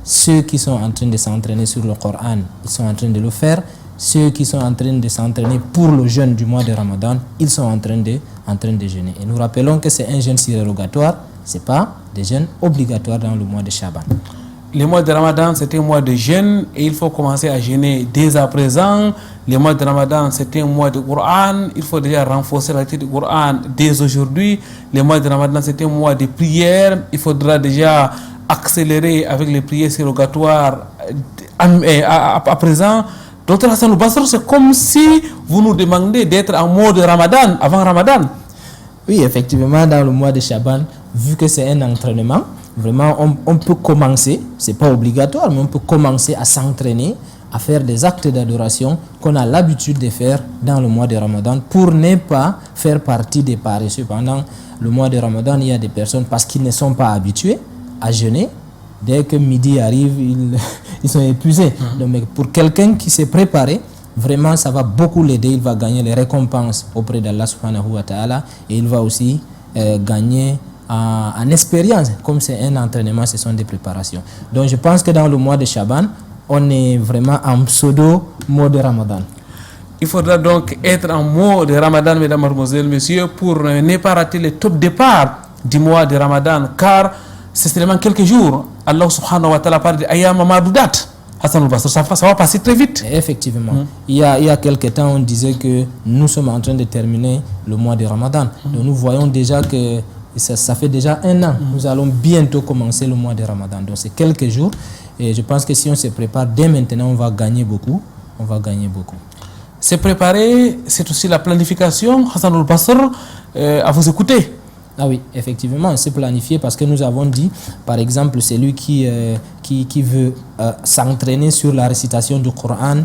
S3: Ceux qui sont en train de s'entraîner sur le Coran, ils sont en train de le faire. Ceux qui sont en train de s'entraîner pour le jeûne du mois de Ramadan, ils sont en train de jeûner. Et nous rappelons que c'est un jeûne surrogatoire, ce n'est pas des jeûnes obligatoires dans le mois de Shaban.
S1: Le mois de Ramadan, c'est un mois de jeûne et il faut commencer à jeûner dès à présent. Le mois de Ramadan, c'est un mois de Coran. Il faut déjà renforcer la lecture du Coran dès aujourd'hui. Le mois de Ramadan, c'est un mois de prière. Il faudra déjà accélérer avec les prières surrogatoires à présent. Docteur Hassan Basr, c'est comme si vous nous demandez d'être en mode Ramadan, avant Ramadan.
S3: Oui, effectivement, dans le mois de Shaban, vu que c'est un entraînement, vraiment, on peut commencer, c'est pas obligatoire, mais on peut commencer à s'entraîner, à faire des actes d'adoration qu'on a l'habitude de faire dans le mois de Ramadan pour ne pas faire partie des paresseux. Pendant le mois de Ramadan, il y a des personnes, parce qu'ils ne sont pas habitués à jeûner, dès que midi arrive, ils sont épuisés. Donc, pour quelqu'un qui s'est préparé, vraiment, ça va beaucoup l'aider. Il va gagner les récompenses auprès d'Allah subhanahu wa ta'ala et il va aussi gagner en expérience. Comme c'est un entraînement, ce sont des préparations. Donc, je pense que dans le mois de Shaban, on est vraiment en pseudo-mode Ramadan.
S1: Il faudra donc être en mode Ramadan, mesdames, mademoiselles, messieurs, pour ne pas rater le top départ du mois de Ramadan, car c'est seulement quelques jours. Allah subhanahu wa ta'ala parle de Ayyam Ma'dudat. Hassan Basr, ça va passer très vite.
S3: Effectivement. Il y a quelques temps, on disait que nous sommes en train de terminer le mois de Ramadan. Donc nous voyons déjà que ça fait déjà un an. Nous allons bientôt commencer le mois de Ramadan. Donc c'est quelques jours. Et je pense que si on se prépare dès maintenant, on va gagner beaucoup.
S1: Se préparer, c'est aussi la planification. Hassan Basr, à vous écouter.
S3: Ah oui, effectivement, c'est planifié parce que nous avons dit, par exemple, celui qui veut s'entraîner sur la récitation du Coran,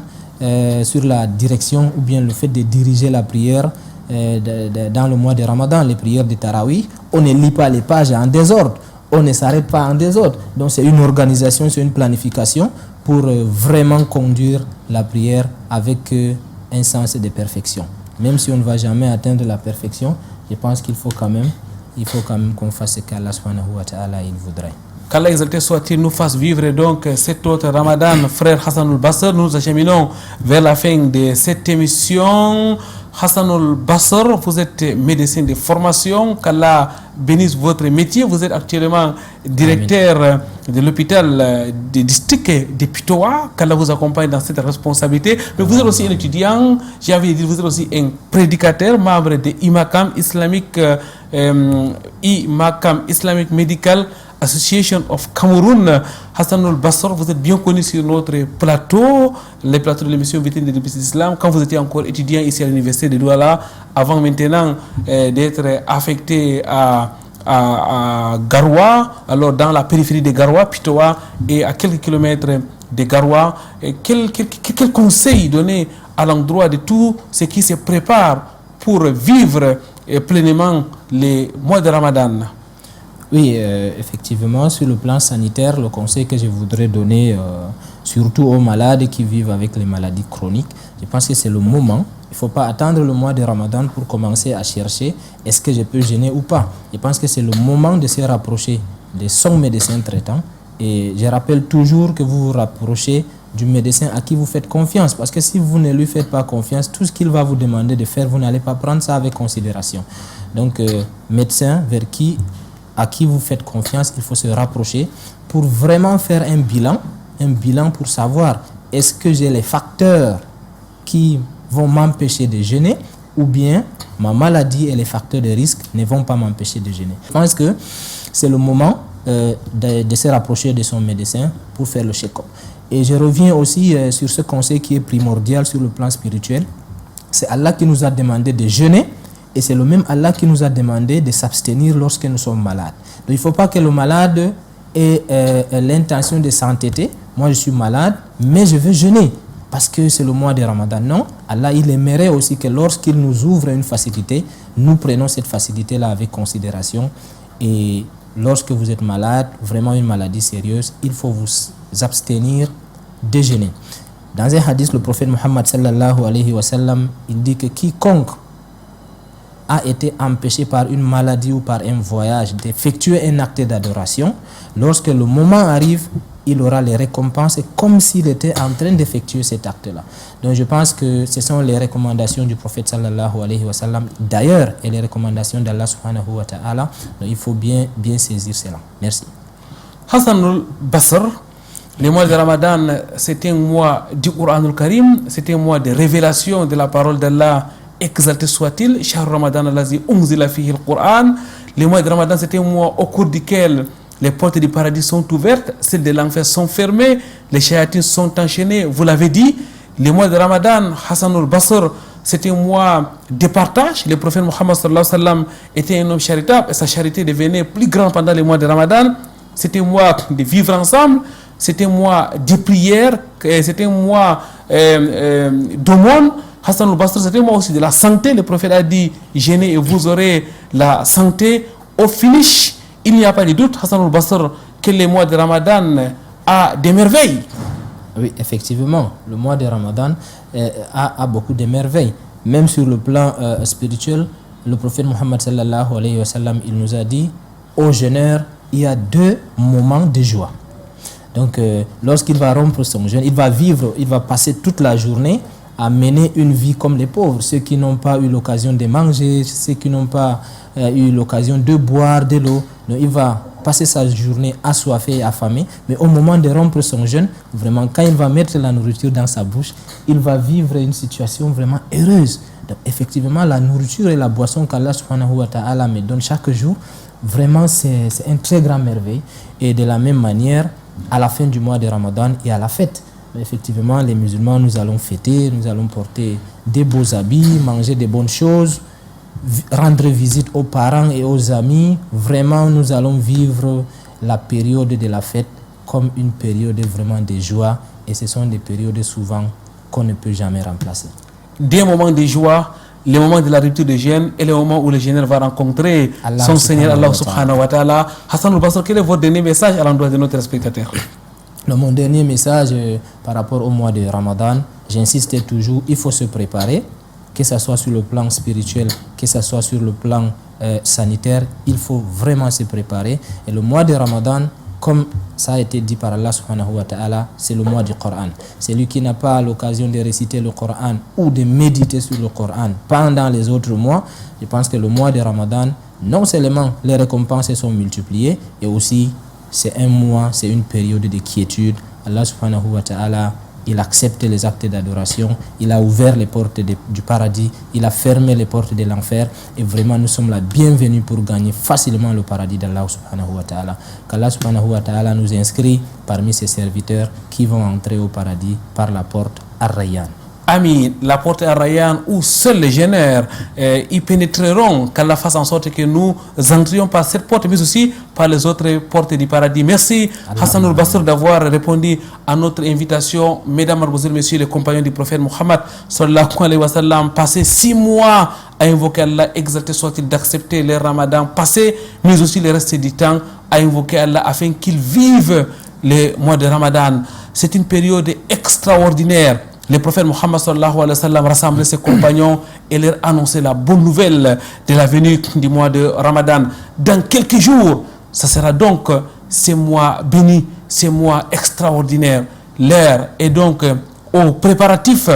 S3: sur la direction ou bien le fait de diriger la prière dans le mois de Ramadan, les prières de Tarawih, on ne lit pas les pages en désordre, on ne s'arrête pas en désordre. Donc c'est une organisation, c'est une planification pour vraiment conduire la prière avec un sens de perfection. Même si on ne va jamais atteindre la perfection, je pense qu'il faut quand même qu'on fasse ce qu'Allah subhanahu wa ta'ala il voudrait.
S1: Qu'Allah exalté soit-il nous fasse vivre donc cet autre Ramadan, frère Hassan Basr. Nous acheminons vers la fin de cette émission. Hassan Basr, vous êtes médecin de formation. Qu'Allah bénisse votre métier. Vous êtes actuellement directeur de l'hôpital du district de Pitoa. Qu'Allah vous accompagne dans cette responsabilité. Mais vous êtes aussi un étudiant, j'ai envie de dire, vous êtes aussi un prédicateur, membre de IMACAM Islamique Médical Association of Cameroun. Hassanul Bassor, vous êtes bien connu sur notre plateau, les plateaux de l'émission Vitrine de l'Islam, quand vous étiez encore étudiant ici à l'université de Douala, avant maintenant d'être affecté à Garoua, alors dans la périphérie de Garoua, Pitoa, et à quelques kilomètres de Garoua. Quel conseil donner à l'endroit de tout ce qui se prépare pour vivre pleinement les mois de Ramadan?
S3: Oui, effectivement, sur le plan sanitaire, le conseil que je voudrais donner, surtout aux malades qui vivent avec les maladies chroniques, je pense que c'est le moment. Il ne faut pas attendre le mois de Ramadan pour commencer à chercher est-ce que je peux jeûner ou pas. Je pense que c'est le moment de se rapprocher de son médecin traitant. Et je rappelle toujours que vous vous rapprochez du médecin à qui vous faites confiance. Parce que si vous ne lui faites pas confiance, tout ce qu'il va vous demander de faire, vous n'allez pas prendre ça avec considération. Donc, médecin à qui vous faites confiance, il faut se rapprocher pour vraiment faire un bilan pour savoir est-ce que j'ai les facteurs qui vont m'empêcher de jeûner ou bien ma maladie et les facteurs de risque ne vont pas m'empêcher de jeûner. Je pense que c'est le moment de se rapprocher de son médecin pour faire le check-up. Et je reviens aussi sur ce conseil qui est primordial sur le plan spirituel. C'est Allah qui nous a demandé de jeûner et c'est le même Allah qui nous a demandé de s'abstenir lorsque nous sommes malades. Donc il ne faut pas que le malade ait l'intention de s'entêter. Moi je suis malade mais je veux jeûner parce que c'est le mois de Ramadan. Non, Allah il aimerait aussi que lorsqu'il nous ouvre une facilité, nous prenons cette facilité-là avec considération. Et lorsque vous êtes malade, vraiment une maladie sérieuse, il faut vous abstenir de jeûner. Dans un hadith, le prophète Muhammad sallallahu alayhi wa sallam, il dit que quiconque a été empêché par une maladie ou par un voyage d'effectuer un acte d'adoration, lorsque le moment arrive, il aura les récompenses comme s'il était en train d'effectuer cet acte-là. Donc je pense que ce sont les recommandations du prophète sallallahu alayhi wa sallam, d'ailleurs, et les recommandations d'Allah subhanahu wa ta'ala. Donc il faut bien saisir cela. Merci.
S1: Hassanul Bassor, le mois de Ramadan, c'est un mois du Coran al-Karim, c'est un mois de révélation de la parole d'Allah, exalté soit-il. Shahr Ramadan allazi unzila fihi al-Quran. Le mois de Ramadan, c'est un mois au cours duquel les portes du paradis sont ouvertes, celles de l'enfer sont fermées, les shayatines sont enchaînées. Vous l'avez dit, le mois de Ramadan, Hassanul Bassor, c'était un mois de partage. Le prophète Muhammad sallallahu alayhi wa sallam était un homme charitable et sa charité devenait plus grande pendant le mois de Ramadan. C'était un mois de vivre ensemble, c'était un mois de prière, c'était un mois d'aumône. Hassanul Bassor, c'était un mois aussi de la santé. Le prophète a dit, jeûnez et vous aurez la santé. Au finish, il n'y a pas de doute, Hassanul Bassor, que le mois de Ramadan a des merveilles.
S3: Oui, effectivement, le mois de Ramadan a beaucoup de merveilles. Même sur le plan spirituel, le prophète Muhammad sallallahu alayhi wa sallam, il nous a dit, aux jeûneurs, il y a 2 moments de joie. Donc, lorsqu'il va rompre son jeûne, il va passer toute la journée à mener une vie comme les pauvres, ceux qui n'ont pas eu l'occasion de manger, ceux qui n'ont pas eu l'occasion de boire de l'eau. Donc, il va passer sa journée assoiffé et affamé, mais au moment de rompre son jeûne, vraiment, quand il va mettre la nourriture dans sa bouche, il va vivre une situation vraiment heureuse. Donc, effectivement, la nourriture et la boisson qu'Allah subhanahu wa ta'ala me donne chaque jour, vraiment, c'est un très grand merveille. Et de la même manière, à la fin du mois de Ramadan, il y a la fête. Effectivement, les musulmans, nous allons fêter, nous allons porter des beaux habits, manger des bonnes choses, rendre visite aux parents et aux amis. Vraiment, nous allons vivre la période de la fête comme une période vraiment de joie. Et ce sont des périodes souvent qu'on ne peut jamais remplacer.
S1: Des moments de joie, les moments de la rupture de jeûne et les moments où le jeûneur va rencontrer son Seigneur Allah subhanahu wa ta'ala. Hassanul Bassor, quel est votre dernier message à l'endroit de notre spectateur?
S3: Mon dernier message par rapport au mois de Ramadan, j'insiste toujours, il faut se préparer, que ce soit sur le plan spirituel, que ce soit sur le plan sanitaire, il faut vraiment se préparer. Et le mois de Ramadan, comme ça a été dit par Allah subhanahu wa ta'ala, c'est le mois du Coran. Celui qui n'a pas l'occasion de réciter le Coran ou de méditer sur le Coran pendant les autres mois, je pense que le mois de Ramadan, non seulement les récompenses sont multipliées, et aussi c'est un mois, c'est une période de quiétude. Allah subhanahu wa ta'ala, il accepte les actes d'adoration, il a ouvert les portes du paradis, il a fermé les portes de l'enfer, et vraiment nous sommes la bienvenue pour gagner facilement le paradis d'Allah subhanahu wa ta'ala. Qu'Allah subhanahu wa ta'ala nous inscrit parmi ses serviteurs qui vont entrer au paradis par la porte Ar-Rayyan.
S1: Amis, la porte Ar-Rayyan où seuls les génères y pénétreront, qu'Allah fasse en sorte que nous entrions par cette porte, mais aussi par les autres portes du paradis. Merci Hassan Basr d'avoir répondu à notre invitation. Mesdames, Mademoiselles, Messieurs, les compagnons du prophète Mohammed sallallahu alayhi wa sallam, passé 6 mois à invoquer Allah, exalté soit-il d'accepter les ramadans passés, mais aussi le reste du temps à invoquer Allah afin qu'ils vivent les mois de Ramadan. C'est une période extraordinaire. Le prophète Mohammed sallallahu alayhi wa sallam rassemblait ses compagnons et leur annonçait la bonne nouvelle de la venue du mois de Ramadan. Dans quelques jours, ça sera donc ces mois bénis, ces mois extraordinaires. L'heure est donc aux préparatifs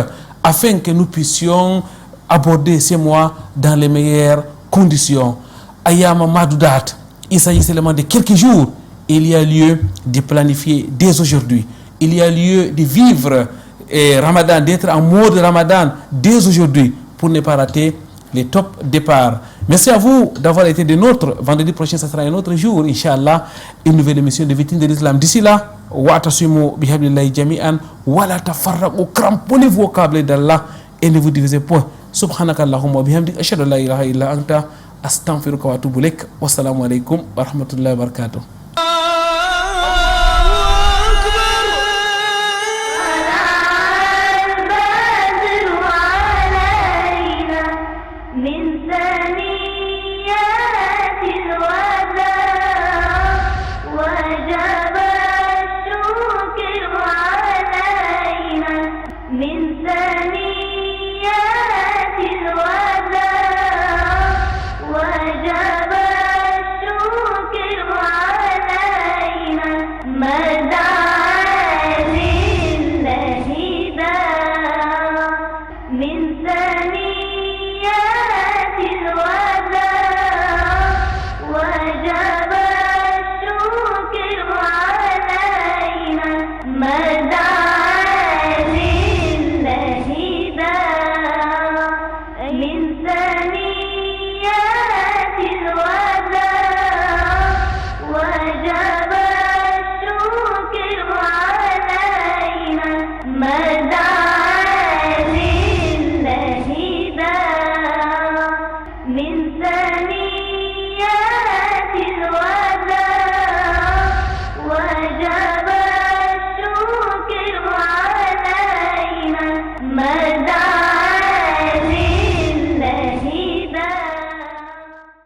S1: afin que nous puissions aborder ces mois dans les meilleures conditions. Ayam Madoudat, il s'agit seulement de quelques jours. Il y a lieu de planifier dès aujourd'hui. Il y a lieu de vivre et Ramadan, d'être en mode Ramadan dès aujourd'hui pour ne pas rater les top départs. Merci à vous d'avoir été des nôtres. Vendredi prochain, ce sera un autre jour, Inch'Allah, une nouvelle émission de Vitrine de l'Islam. D'ici là, wa'tasimu bihablillahi jami'an wa la tafarraqu, cramponnez-vous au câble d'Allah et ne vous divisez point. Subhanakallahumma wa bihamdik, ashhadu an la ilaha illa anta, astaghfiruka wa atubu ilaik. Wassalamu alaikum wa rahmatullahi wa barakatuh.